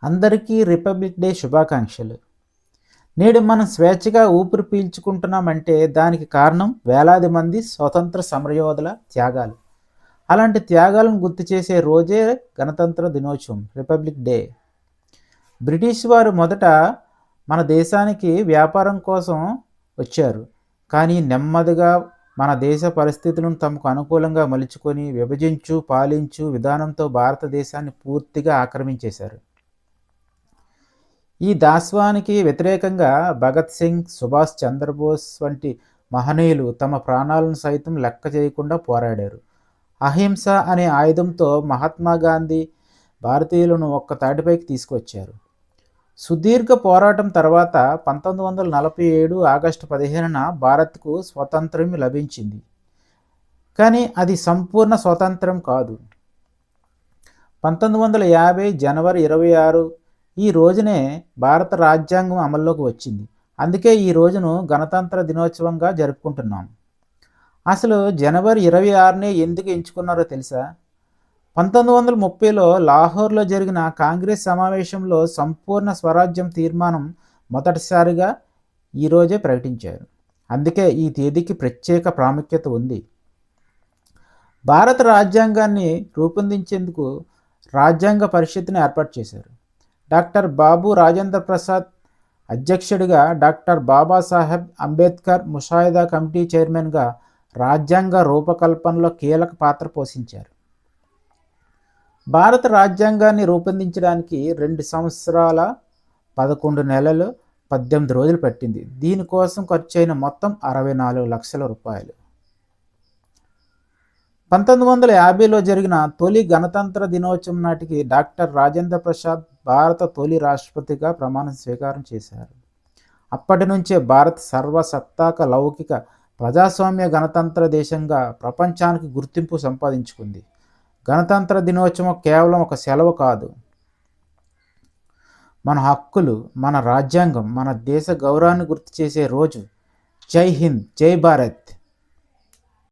అందరికీ republic day శుభాకాంక్షలు. నేడు మనం స్వేచ్ఛగా ఊపిరి పీల్చుకుంటున్నామంటే దానికి కారణం వేలాది మంది స్వతంత్ర సమరయోధుల త్యాగాలు. అలాంటి త్యాగాలను గుర్తు చేసే రోజే గణతంత్ర దినోత్సవం, రిపబ్లిక్ డే. బ్రిటిష్ వారు మొదట మన దేశానికి వ్యాపారం కోసం వచ్చారు. కానీ నెమ్మదిగా మన దేశ పరిస్థితులను తమకు అనుకూలంగా మలుచుకొని విభజించు పాలించు విధానంతో భారతదేశాన్ని పూర్తిగా ఆక్రమించేశారు. ఈ దాస్వానికి వ్యతిరేకంగా భగత్ సింగ్, సుభాష్ చంద్రబోస్ వంటి మహనీయులు తమ ప్రాణాలను సైతం లెక్క చేయకుండా పోరాడారు. అహింస అనే ఆయుధంతో మహాత్మా గాంధీ భారతీయులను ఒక్క తాటిపైకి తీసుకొచ్చారు. సుదీర్ఘ పోరాటం తర్వాత 1947 ఆగస్టు 15న భారత్కు స్వతంత్రం లభించింది. కానీ అది సంపూర్ణ స్వతంత్రం కాదు. 1950 జనవరి 26 ఈ రోజునే భారత రాజ్యాంగం అమల్లోకి వచ్చింది. అందుకే ఈ రోజును గణతంత్ర దినోత్సవంగా జరుపుకుంటున్నాం. అసలు జనవరి 26నే ఎందుకు ఎంచుకున్నారో తెలుసా? 1930లో లాహోర్లో జరిగిన కాంగ్రెస్ సమావేశంలో సంపూర్ణ స్వరాజ్యం తీర్మానం మొదటిసారిగా ఈరోజే ప్రకటించారు. అందుకే ఈ తేదీకి ప్రత్యేక ప్రాముఖ్యత ఉంది. భారత రాజ్యాంగాన్ని రూపొందించేందుకు రాజ్యాంగ పరిషత్తుని ఏర్పాటు చేశారు. డాక్టర్ బాబు రాజేంద్ర ప్రసాద్ అధ్యక్షుడిగా, డాక్టర్ బాబాసాహెబ్ అంబేద్కర్ ముసాయిదా కమిటీ చైర్మన్గా రాజ్యాంగ రూపకల్పనలో కీలక పాత్ర పోషించారు. భారత రాజ్యాంగాన్ని రూపొందించడానికి 2 సంవత్సరాల 11 నెలలు 18 రోజులు పట్టింది. దీనికోసం ఖర్చయిన మొత్తం 64 లక్షల రూపాయలు. 1950లో జరిగిన తొలి గణతంత్ర దినోత్సవం నాటికి డాక్టర్ రాజేంద్ర ప్రసాద్ భారత తొలి రాష్ట్రపతిగా ప్రమాణ స్వీకారం చేశారు. అప్పటి నుంచే భారత్ సర్వసత్తాక లౌకిక ప్రజాస్వామ్య గణతంత్ర దేశంగా ప్రపంచానికి గుర్తింపు సంపాదించుకుంది. గణతంత్ర దినోత్సవం కేవలం ఒక సెలవు కాదు. మన హక్కులు, మన రాజ్యాంగం, మన దేశ గౌరవాన్ని గుర్తు చేసే రోజు. జై హింద్, జై భారత్.